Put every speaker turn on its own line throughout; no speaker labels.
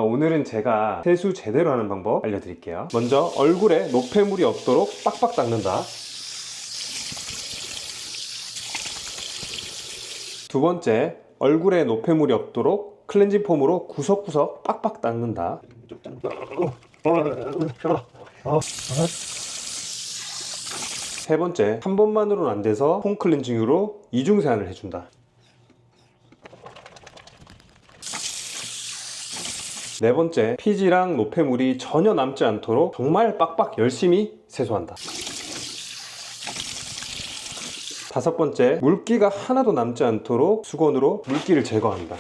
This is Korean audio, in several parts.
오늘은 제가 세수 제대로 하는 방법 알려드릴게요. 먼저 얼굴에 노폐물이 없도록 빡빡 닦는다. 두 번째, 얼굴에 노폐물이 없도록 클렌징 폼으로 구석구석 빡빡 닦는다. 세 번째, 한 번만으로는 안 돼서 폼 클렌징으로 이중 세안을 해준다. 네 번째, 피지랑 노폐물이 전혀 남지 않도록 정말 빡빡 열심히 세수한다. 다섯 번째, 물기가 하나도 남지 않도록 수건으로 물기를 제거한다.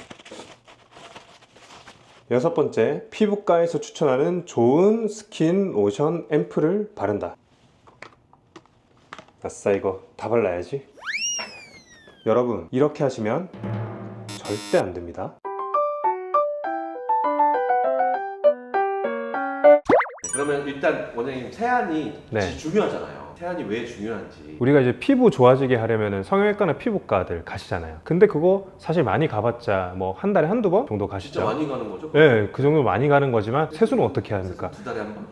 여섯 번째, 피부과에서 추천하는 좋은 스킨 로션 앰플을 바른다. 아싸, 이거 다 발라야지. 여러분, 이렇게 하시면 절대 안 됩니다.
그러면 일단 원장님 세안이
네.
진짜 중요하잖아요. 세안이 왜 중요한지.
우리가 이제 피부 좋아지게 하려면 성형외과나 피부과들 가시잖아요. 근데 그거 사실 많이 가봤자 뭐 한 달에 한두 번 정도 가시죠.
진짜 많이 가는 거죠?
네, 그 정도 많이 가는 거지만 세수는 어떻게 합니까?
두 달에 한 번?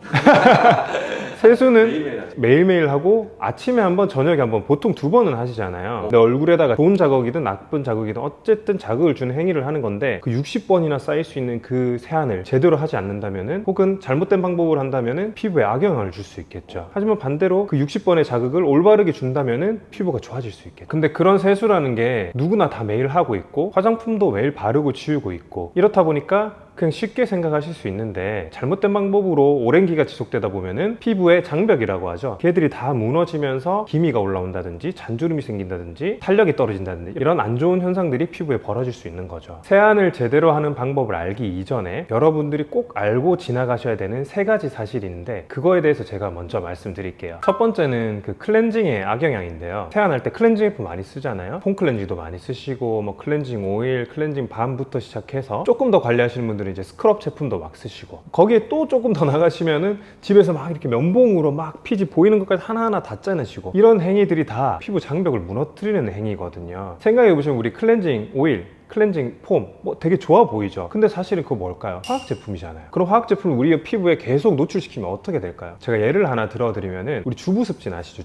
세수는
매일매일 하죠.
매일매일 하고 아침에 한 번, 저녁에 한 번, 보통 두 번은 하시잖아요. 내 얼굴에다가 좋은 자극이든 나쁜 자극이든 어쨌든 자극을 주는 행위를 하는 건데 그 60번이나 쌓일 수 있는 그 세안을 제대로 하지 않는다면은, 혹은 잘못된 방법을 한다면은 피부에 악영향을 줄 수 있겠죠. 하지만 반대로 그 60번의 자극을 올바르게 준다면은 피부가 좋아질 수 있겠죠. 근데 그런 세수라는 게 누구나 다 매일 하고 있고 화장품도 매일 바르고 지우고 있고 이렇다 보니까 그냥 쉽게 생각하실 수 있는데, 잘못된 방법으로 오랜 기간 지속되다 보면은 피부의 장벽이라고 하죠. 걔들이 다 무너지면서 기미가 올라온다든지 잔주름이 생긴다든지 탄력이 떨어진다든지 이런 안 좋은 현상들이 피부에 벌어질 수 있는 거죠. 세안을 제대로 하는 방법을 알기 이전에 여러분들이 꼭 알고 지나가셔야 되는 세 가지 사실이 있는데, 그거에 대해서 제가 먼저 말씀드릴게요. 첫 번째는 그 클렌징의 악영향인데요. 세안할 때 클렌징 제품 많이 쓰잖아요. 폼 클렌징도 많이 쓰시고 뭐 클렌징 오일, 클렌징 밤부터 시작해서 조금 더 관리하시는 분들은 이제 스크럽 제품도 막 쓰시고, 거기에 또 조금 더 나가시면은 집에서 막 이렇게 면봉으로 막 피지 보이는 것까지 하나하나 다 짜내시고, 이런 행위들이 다 피부 장벽을 무너뜨리는 행위거든요. 생각해보시면 우리 클렌징 오일, 클렌징 폼 뭐 되게 좋아 보이죠. 근데 사실은 그거 뭘까요? 화학 제품이잖아요. 그럼 화학 제품을 우리 피부에 계속 노출시키면 어떻게 될까요? 제가 예를 하나 들어드리면은, 우리 주부습진 아시죠?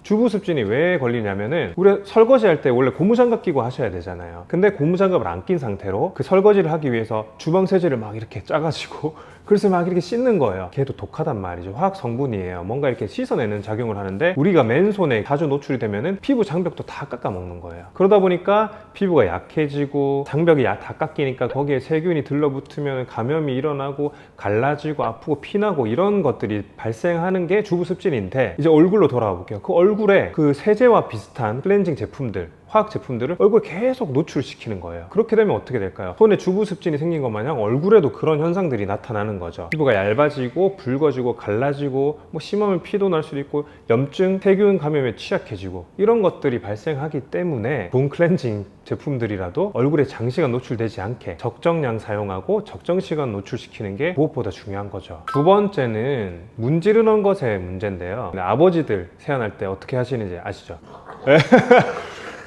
주부습진이 왜 걸리냐면은, 우리 설거지 할 때 원래 고무장갑 끼고 하셔야 되잖아요. 근데 고무장갑을 안 낀 상태로 그 설거지를 하기 위해서 주방 세제를 막 이렇게 짜가지고 그래서 막 이렇게 씻는 거예요. 걔도 독하단 말이죠. 화학 성분이에요. 뭔가 이렇게 씻어내는 작용을 하는데, 우리가 맨손에 자주 노출이 되면은 피부 장벽도 다 깎아먹는 거예요. 그러다 보니까 피부가 약해지고 장벽이 다 깎이니까 거기에 세균이 들러붙으면 감염이 일어나고 갈라지고 아프고 피나고 이런 것들이 발생하는 게 주부습진인데, 이제 얼굴로 돌아와 볼게요. 그 얼굴에 그 세제와 비슷한 클렌징 제품들, 화학 제품들을 얼굴에 계속 노출시키는 거예요. 그렇게 되면 어떻게 될까요? 손에 주부습진이 생긴 것 마냥 얼굴에도 그런 현상들이 나타나는 거죠. 피부가 얇아지고 붉어지고 갈라지고, 뭐 심하면 피도 날 수도 있고 염증, 세균 감염에 취약해지고, 이런 것들이 발생하기 때문에 좋은 클렌징 제품들이라도 얼굴에 장시간 노출되지 않게 적정량 사용하고 적정 시간 노출시키는 게 무엇보다 중요한 거죠. 두 번째는 문지르는 것의 문제인데요. 아버지들 세안할 때 어떻게 하시는지 아시죠?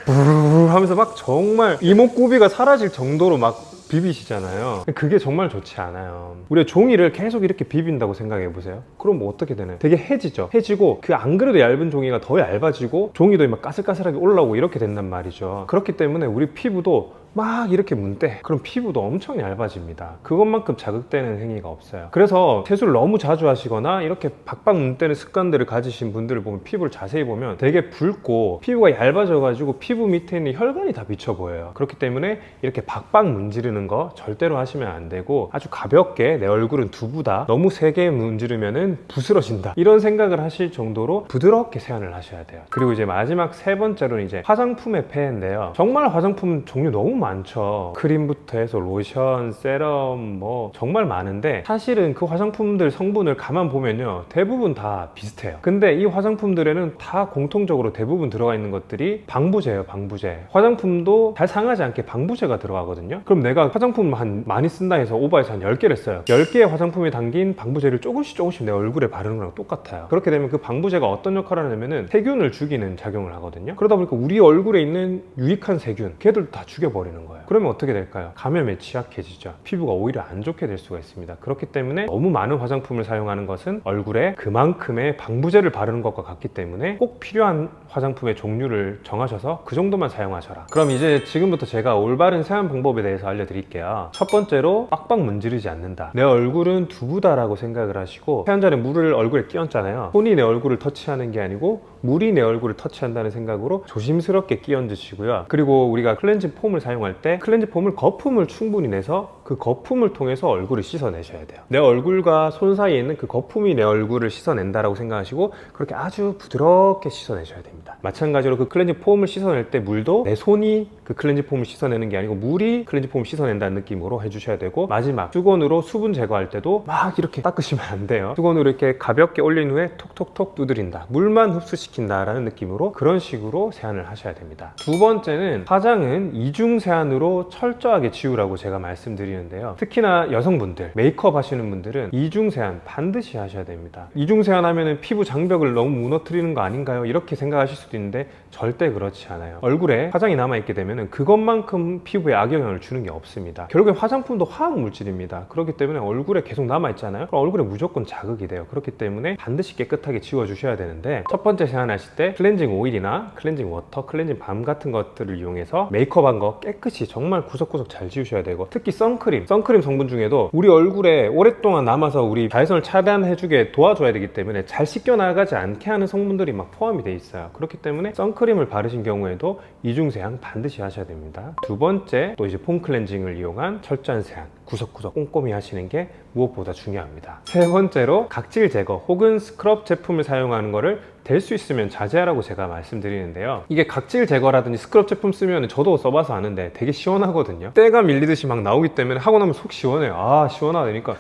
부르르 하면서 막 정말 이목구비가 사라질 정도로 막 비비시잖아요. 그게 정말 좋지 않아요. 우리가 종이를 계속 이렇게 비빈다고 생각해 보세요. 그럼 뭐 어떻게 되나요? 되게 해지죠. 해지고 그 안 그래도 얇은 종이가 더 얇아지고 종이도 막 까슬까슬하게 올라오고 이렇게 된단 말이죠. 그렇기 때문에 우리 피부도 막 이렇게 문대, 그럼 피부도 엄청 얇아집니다. 그것만큼 자극되는 행위가 없어요. 그래서 세수를 너무 자주 하시거나 이렇게 박박 문대는 습관들을 가지신 분들을 보면, 피부를 자세히 보면 되게 붉고 피부가 얇아져 가지고 피부 밑에 있는 혈관이 다 비쳐 보여요. 그렇기 때문에 이렇게 박박 문지르는 거 절대로 하시면 안 되고, 아주 가볍게, 내 얼굴은 두부다, 너무 세게 문지르면은 부스러진다, 이런 생각을 하실 정도로 부드럽게 세안을 하셔야 돼요. 그리고 이제 마지막 세 번째로는 이제 화장품의 폐해인데요. 정말 화장품 종류 너무 많죠. 크림부터 해서 로션, 세럼 뭐 정말 많은데, 사실은 그 화장품들 성분을 가만 보면요 대부분 다 비슷해요. 근데 이 화장품들에는 다 공통적으로 대부분 들어가 있는 것들이 방부제예요. 방부제. 화장품도 잘 상하지 않게 방부제가 들어가거든요. 그럼 내가 화장품 많이 쓴다 해서 오버해서 한 10개를 써요. 10개의 화장품이 담긴 방부제를 조금씩 내 얼굴에 바르는 거랑 똑같아요. 그렇게 되면 그 방부제가 어떤 역할을 하냐면은 세균을 죽이는 작용을 하거든요. 그러다 보니까 우리 얼굴에 있는 유익한 세균, 걔들 다 죽여버려요. 버리는 거예요. 그러면 어떻게 될까요? 감염에 취약해지죠. 피부가 오히려 안 좋게 될 수가 있습니다. 그렇기 때문에 너무 많은 화장품을 사용하는 것은 얼굴에 그만큼의 방부제를 바르는 것과 같기 때문에 꼭 필요한 화장품의 종류를 정하셔서 그 정도만 사용하셔라. 그럼 이제 지금부터 제가 올바른 세안 방법에 대해서 알려드릴게요. 첫 번째로 빡빡 문지르지 않는다. 내 얼굴은 두부다라고 생각을 하시고 세안 전에 물을 얼굴에 끼얹잖아요. 손이 내 얼굴을 터치하는 게 아니고 물이 내 얼굴을 터치한다는 생각으로 조심스럽게 끼얹으시고요. 그리고 우리가 클렌징 폼을 사용할 때 클렌징 폼을 거품을 충분히 내서 그 거품을 통해서 얼굴을 씻어내셔야 돼요. 내 얼굴과 손 사이에 있는 그 거품이 내 얼굴을 씻어낸다라고 생각하시고 그렇게 아주 부드럽게 씻어내셔야 됩니다. 마찬가지로 그 클렌징 폼을 씻어낼 때 물도 내 손이 그 클렌징 폼을 씻어내는 게 아니고 물이 클렌징 폼을 씻어낸다는 느낌으로 해주셔야 되고, 마지막 수건으로 수분 제거할 때도 막 이렇게 닦으시면 안 돼요. 수건으로 이렇게 가볍게 올린 후에 톡톡톡 두드린다, 물만 흡수시킨다라는 느낌으로 그런 식으로 세안을 하셔야 됩니다. 두 번째는 화장은 이중 세안으로 철저하게 지우라고 제가 말씀드리는데요. 특히나 여성분들, 메이크업 하시는 분들은 이중 세안 반드시 하셔야 됩니다. 이중 세안 하면은 피부 장벽을 너무 무너뜨리는 거 아닌가요? 이렇게 생각하실 수도 있는데 절대 그렇지 않아요. 얼굴에 화장이 남아있게 되면 그것만큼 피부에 악영향을 주는 게 없습니다. 결국에 화장품도 화학 물질입니다. 그렇기 때문에 얼굴에 계속 남아있잖아요. 그럼 얼굴에 무조건 자극이 돼요. 그렇기 때문에 반드시 깨끗하게 지워주셔야 되는데, 첫 번째 세안하실 때 클렌징 오일이나 클렌징 워터, 클렌징 밤 같은 것들을 이용해서 메이크업한 거 깨끗이 정말 구석구석 잘 지우셔야 되고, 특히 선크림 성분 중에도 우리 얼굴에 오랫동안 남아서 우리 자외선을 차단해주게 도와줘야 되기 때문에 잘 씻겨나가지 않게 하는 성분들이 막 포함이 돼 있어요. 그렇기 때문에 선크림을 바르신 경우에도 이중 세안 반드시 하셔야 됩니다. 두 번째, 또 이제 폼 클렌징을 이용한 철저한 세안, 구석구석 꼼꼼히 하시는 게 무엇보다 중요합니다. 세 번째로 각질 제거 혹은 스크럽 제품을 사용하는 거를 될 수 있으면 자제하라고 제가 말씀드리는데요. 이게 각질 제거라든지 스크럽 제품 쓰면 저도 써봐서 아는데 되게 시원하거든요. 때가 밀리듯이 막 나오기 때문에 하고 나면 속 시원해요. 아, 시원하다니까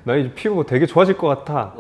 나 이제 피부 되게 좋아질 것 같아,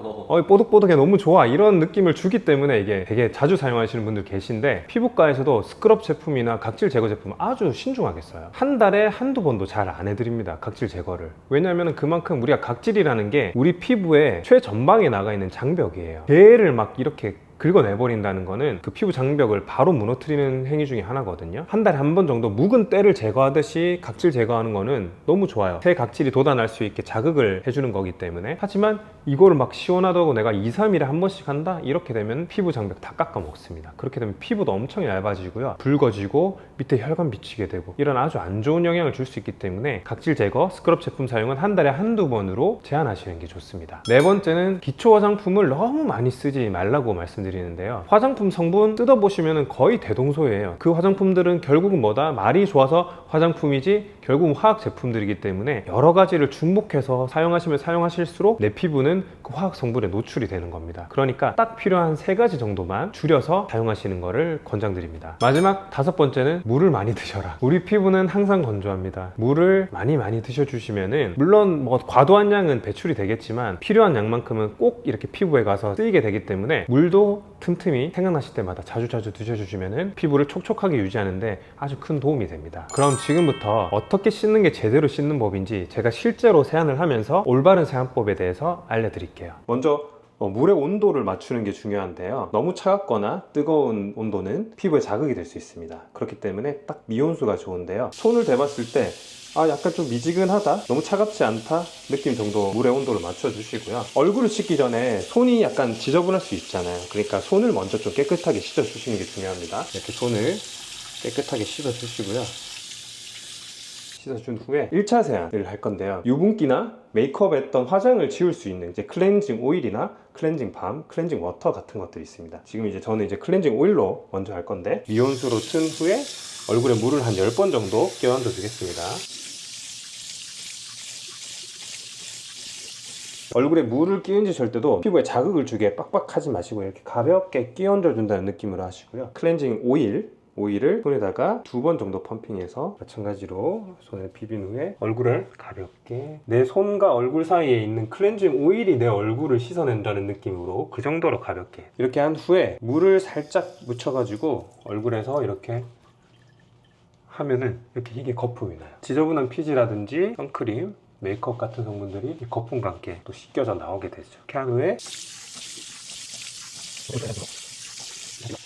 뽀득뽀득해, 너무 좋아, 이런 느낌을 주기 때문에 이게 되게 자주 사용하시는 분들 계신데, 피부과에서도 스크럽 제품이나 각질 제거 제품 아주 신중하게 써요. 한 달에 한두 번도 잘 안 해드립니다, 각질 제거를. 왜냐하면 그만큼 우리가 각질이라는 게 우리 피부의 최전방에 나가 있는 장벽이에요. 걔를 막 이렇게 긁어내버린다는 거는 그 피부 장벽을 바로 무너뜨리는 행위 중에 하나거든요. 한 달에 한 번 정도 묵은 때를 제거하듯이 각질 제거하는 거는 너무 좋아요. 새 각질이 돋아날 수 있게 자극을 해주는 거기 때문에. 하지만 이거를 막 시원하다고 내가 2, 3일에 한 번씩 한다? 이렇게 되면 피부 장벽 다 깎아 먹습니다. 그렇게 되면 피부도 엄청 얇아지고요, 붉어지고 밑에 혈관 비치게 되고 이런 아주 안 좋은 영향을 줄 수 있기 때문에 각질 제거, 스크럽 제품 사용은 한 달에 한두 번으로 제한하시는 게 좋습니다. 네 번째는 기초 화장품을 너무 많이 쓰지 말라고 말씀드리는데요. 화장품 성분 뜯어보시면 거의 대동소이해요. 그 화장품들은 결국은 뭐다? 말이 좋아서 화장품이지 결국은 화학 제품들이기 때문에 여러 가지를 중복해서 사용하시면 사용하실수록 내 피부는 그 화학 성분에 노출이 되는 겁니다. 그러니까 딱 필요한 3가지 정도만 줄여서 사용하시는 것을 권장드립니다. 마지막 다섯 번째는 물을 많이 드셔라. 우리 피부는 항상 건조합니다. 물을 많이 드셔주시면은 물론 뭐 과도한 양은 배출이 되겠지만 필요한 양만큼은 꼭 이렇게 피부에 가서 쓰이게 되기 때문에 물도 틈틈이 생각나실 때마다 자주 드셔주시면은 피부를 촉촉하게 유지하는데 아주 큰 도움이 됩니다. 그럼 지금부터 어떻게 씻는 게 제대로 씻는 법인지 제가 실제로 세안을 하면서 올바른 세안법에 대해서 알려드릴게요. 먼저 물의 온도를 맞추는 게 중요한데요. 너무 차갑거나 뜨거운 온도는 피부에 자극이 될 수 있습니다. 그렇기 때문에 딱 미온수가 좋은데요. 손을 대봤을 때 약간 좀 미지근하다, 너무 차갑지 않다 느낌 정도 물의 온도를 맞춰주시고요. 얼굴을 씻기 전에 손이 약간 지저분할 수 있잖아요. 그러니까 손을 먼저 좀 깨끗하게 씻어주시는 게 중요합니다. 이렇게 손을 깨끗하게 씻어주시고요. 씻어준 후에 1차 세안을 할 건데요. 유분기나 메이크업 했던 화장을 지울 수 있는 이제 클렌징 오일이나 클렌징 밤, 클렌징 워터 같은 것들이 있습니다. 지금 저는 클렌징 오일로 먼저 할 건데, 미온수로 튼 후에 얼굴에 물을 한 10번 정도 끼얹어 주겠습니다. 얼굴에 물을 끼얹으실 때도 피부에 자극을 주게 빡빡하지 마시고 이렇게 가볍게 끼얹어 준다는 느낌으로 하시고요. 클렌징 오일을 손에다가 2번 정도 펌핑해서 마찬가지로 손에 비빈 후에 얼굴을 가볍게, 내 손과 얼굴 사이에 있는 클렌징 오일이 내 얼굴을 씻어낸다는 느낌으로 그 정도로 가볍게 이렇게 한 후에 물을 살짝 묻혀가지고 얼굴에서 이렇게 하면은 이렇게 이게 거품이 나요. 지저분한 피지라든지 선크림, 메이크업 같은 성분들이 거품과 함께 또 씻겨져 나오게 되죠. 이렇게 한 후에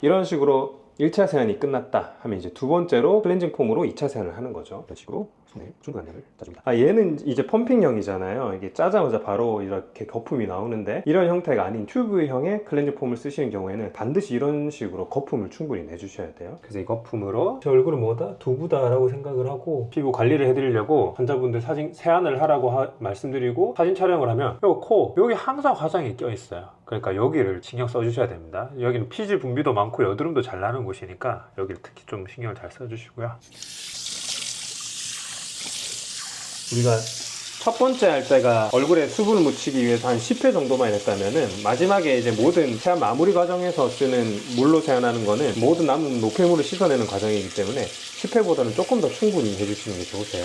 이런 식으로 1차 세안이 끝났다 하면 이제 두 번째로 클렌징 폼으로 2차 세안을 하는 거죠. 이런 식으로 손에 충분한 양을 짜줍니다. 얘는 이제 펌핑형이잖아요. 이게 짜자마자 바로 이렇게 거품이 나오는데 이런 형태가 아닌 튜브형의 클렌징 폼을 쓰시는 경우에는 반드시 이런 식으로 거품을 충분히 내주셔야 돼요. 그래서 이 거품으로 제 얼굴은 뭐다? 두부다라고 생각을 하고 피부 관리를 해드리려고 환자분들 사진 세안을 하라고 말씀드리고 사진 촬영을 하면 요 코 여기 항상 화장이 껴있어요. 그러니까 여기를 신경 써주셔야 됩니다. 여기는 피지 분비도 많고 여드름도 잘 나는 곳이니까 여기를 특히 좀 신경을 잘 써주시고요. 우리가 첫 번째 할 때가 얼굴에 수분을 묻히기 위해서 한 10회 정도만 했다면은 마지막에 이제 모든 세안 마무리 과정에서 쓰는 물로 세안하는 거는 모든 남은 노폐물을 씻어내는 과정이기 때문에 10회보다는 조금 더 충분히 해주시는 게 좋으세요.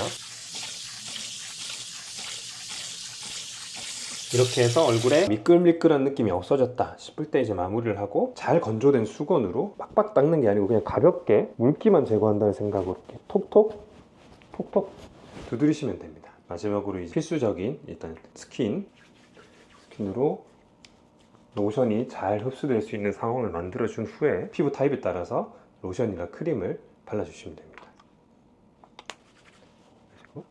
이렇게 해서 얼굴에 미끌미끌한 느낌이 없어졌다 싶을 때 이제 마무리를 하고 잘 건조된 수건으로 빡빡 닦는 게 아니고 그냥 가볍게 물기만 제거한다는 생각으로 이렇게 톡톡 두드리시면 됩니다. 마지막으로 이제 필수적인 일단 스킨으로 로션이 잘 흡수될 수 있는 상황을 만들어준 후에 피부 타입에 따라서 로션이나 크림을 발라주시면 됩니다. 그리고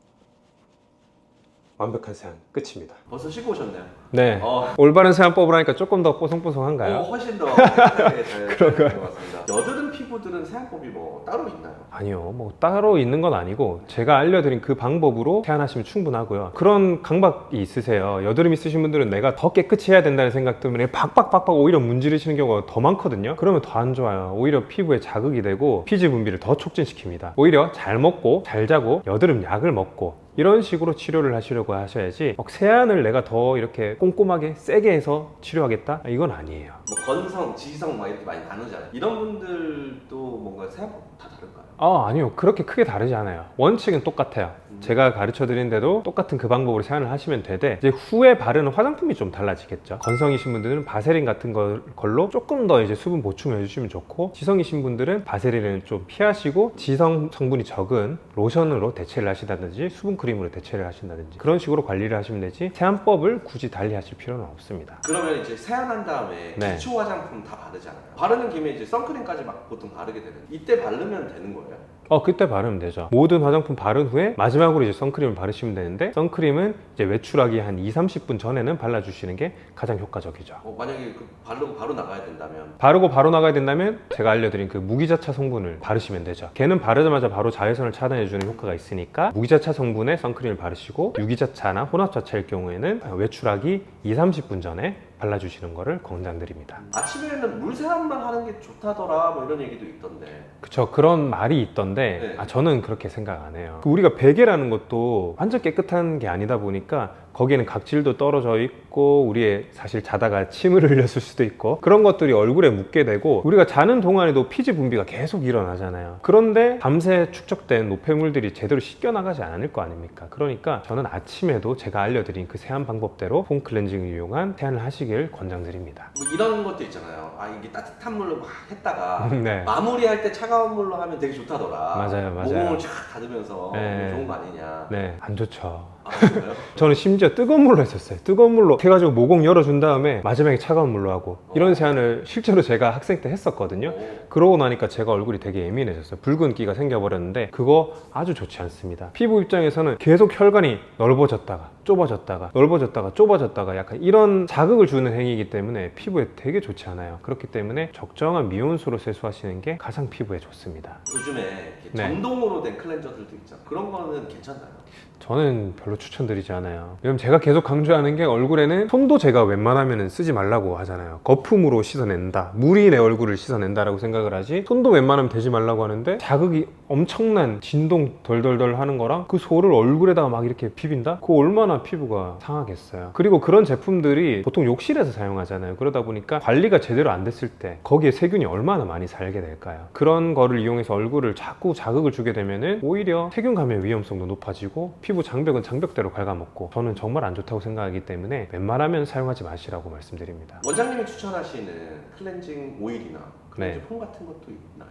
완벽한 세안 끝입니다.
벌써 씻고 오셨네요.
네. 올바른 세안법을 하니까 조금 더 뽀송뽀송한가요?
훨씬 더 편하게 잘 것 같습니다. 여드름 피부들은 세안법이 뭐 따로 있나요?
아니요, 뭐 따로 있는 건 아니고 제가 알려드린 그 방법으로 세안하시면 충분하고요. 그런 강박이 있으세요. 여드름 있으신 분들은 내가 더 깨끗이 해야 된다는 생각 때문에 박박박박 오히려 문지르시는 경우가 더 많거든요. 그러면 더 안 좋아요. 오히려 피부에 자극이 되고 피지 분비를 더 촉진시킵니다. 오히려 잘 먹고 잘 자고 여드름 약을 먹고 이런 식으로 치료를 하시려고 하셔야지 막 세안을 내가 더 이렇게 꼼꼼하게 세게 해서 치료하겠다? 이건 아니에요.
뭐 건성, 지성 막 이렇게 많이 나누잖아요. 이런 분들도 뭔가 세안법 다 다른가요?
아니요. 그렇게 크게 다르지 않아요. 원칙은 똑같아요. 제가 가르쳐 드린데도 똑같은 그 방법으로 세안을 하시면 되되 이제 후에 바르는 화장품이 좀 달라지겠죠. 건성이신 분들은 바세린 같은 걸로 조금 더 이제 수분 보충을 해주시면 좋고, 지성이신 분들은 바세린을 좀 피하시고 지성 성분이 적은 로션으로 대체를 하시다든지 수분 크림으로 대체를 하신다든지 그런 식으로 관리를 하시면 되지 세안법을 굳이 달리 하실 필요는 없습니다.
그러면 이제 세안한 다음에
네.
기초 화장품 다 바르잖아요. 바르는 김에 이제 선크림까지 막 보통 바르게 되는. 이때 바르면 되는 거예요?
그때 바르면 되죠. 모든 화장품 바른 후에 마지막으로 이제 선크림을 바르시면 되는데, 선크림은 이제 외출하기 한 2-30분 전에는 발라주시는 게 가장 효과적이죠.
만약에 그 바르고 바로 나가야 된다면?
바르고 바로 나가야 된다면 제가 알려드린 그 무기자차 성분을 바르시면 되죠. 걔는 바르자마자 바로 자외선을 차단해주는 효과가 있으니까 무기자차 성분의 선크림을 바르시고, 유기자차나 혼합자차일 경우에는 외출하기 2-30분 전에 발라주시는 거를 권장드립니다.
아침에는 물 세안만 하는 게 좋다더라 뭐 이런 얘기도 있던데.
그쵸, 그런 말이 있던데
네.
저는 그렇게 생각 안 해요. 우리가 베개라는 것도 완전 깨끗한 게 아니다 보니까 거기에는 각질도 떨어져 있고 우리의 사실 자다가 침을 흘렸을 수도 있고 그런 것들이 얼굴에 묻게 되고, 우리가 자는 동안에도 피지 분비가 계속 일어나잖아요. 그런데 밤새 축적된 노폐물들이 제대로 씻겨나가지 않을 거 아닙니까? 그러니까 저는 아침에도 제가 알려드린 그 세안 방법대로 폼 클렌징을 이용한 세안을 하시길 권장드립니다.
뭐 이런 것도 있잖아요. 이게 따뜻한 물로 막 했다가
네.
마무리할 때 차가운 물로 하면 되게 좋다더라.
맞아요.
모공을 쫙 닫으면서
네.
좋은 거 아니냐.
네, 안 좋죠.
그래요?
저는 심지어 뜨거운 물로 했었어요. 뜨거운 물로 해가지고 모공 열어준 다음에 마지막에 차가운 물로 하고 이런 세안을 실제로 제가 학생 때 했었거든요. 그러고 나니까 제가 얼굴이 되게 예민해졌어요. 붉은기가 생겨버렸는데 그거 아주 좋지 않습니다. 피부 입장에서는 계속 혈관이 넓어졌다가 좁아졌다가 넓어졌다가 좁아졌다가 약간 이런 자극을 주는 행위이기 때문에 피부에 되게 좋지 않아요. 그렇기 때문에 적정한 미온수로 세수하시는 게 가장 피부에 좋습니다.
요즘에 이렇게
네.
전동으로 된 클렌저들도 있잖아요. 그런 거는 괜찮나요?
저는 별로 추천드리지 않아요. 왜냐면 제가 계속 강조하는 게, 얼굴에는 손도 제가 웬만하면 쓰지 말라고 하잖아요. 거품으로 씻어낸다, 물이 내 얼굴을 씻어낸다라고 생각을 하지, 손도 웬만하면 대지 말라고 하는데 자극이 엄청난 진동 덜덜덜 하는 거랑 그 소를 얼굴에다가 막 이렇게 비빈다? 그거 얼마나 피부가 상하겠어요. 그리고 그런 제품들이 보통 욕실에서 사용하잖아요. 그러다 보니까 관리가 제대로 안 됐을 때 거기에 세균이 얼마나 많이 살게 될까요? 그런 거를 이용해서 얼굴을 자꾸 자극을 주게 되면은 오히려 세균 감염 위험성도 높아지고 피부 장벽은 장벽대로 갉아먹고, 저는 정말 안 좋다고 생각하기 때문에 웬만하면 사용하지 마시라고 말씀드립니다.
원장님이 추천하시는 클렌징 오일이나 클렌징
네.
폼 같은 것도 있나요?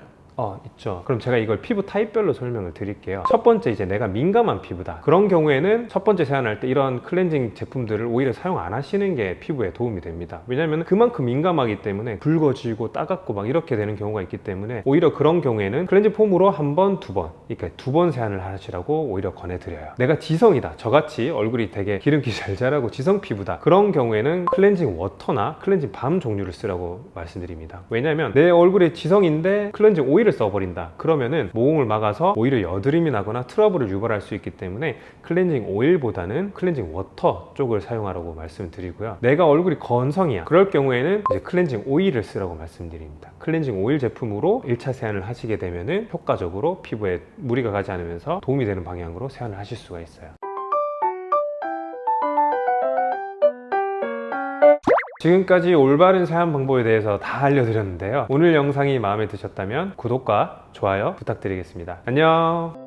있죠. 그럼 제가 이걸 피부 타입별로 설명을 드릴게요. 첫 번째, 이제 내가 민감한 피부다. 그런 경우에는 첫 번째 세안할 때 이런 클렌징 제품들을 오히려 사용 안 하시는 게 피부에 도움이 됩니다. 왜냐면 그만큼 민감하기 때문에 붉어지고 따갑고 막 이렇게 되는 경우가 있기 때문에 오히려 그런 경우에는 클렌징 폼으로 한 번, 두 번, 그러니까 두 번 세안을 하시라고 오히려 권해드려요. 내가 지성이다. 저같이 얼굴이 되게 기름기 잘 자라고 지성 피부다. 그런 경우에는 클렌징 워터나 클렌징 밤 종류를 쓰라고 말씀드립니다. 왜냐면 내 얼굴에 지성인데 클렌징 오일을 써버린다. 그러면은 모공을 막아서 오히려 여드름이 나거나 트러블을 유발할 수 있기 때문에 클렌징 오일보다는 클렌징 워터 쪽을 사용하라고 말씀드리고요. 내가 얼굴이 건성이야. 그럴 경우에는 이제 클렌징 오일을 쓰라고 말씀드립니다. 클렌징 오일 제품으로 1차 세안을 하시게 되면은 효과적으로 피부에 무리가 가지 않으면서 도움이 되는 방향으로 세안을 하실 수가 있어요. 지금까지 올바른 세안 방법에 대해서 다 알려드렸는데요. 오늘 영상이 마음에 드셨다면 구독과 좋아요 부탁드리겠습니다. 안녕.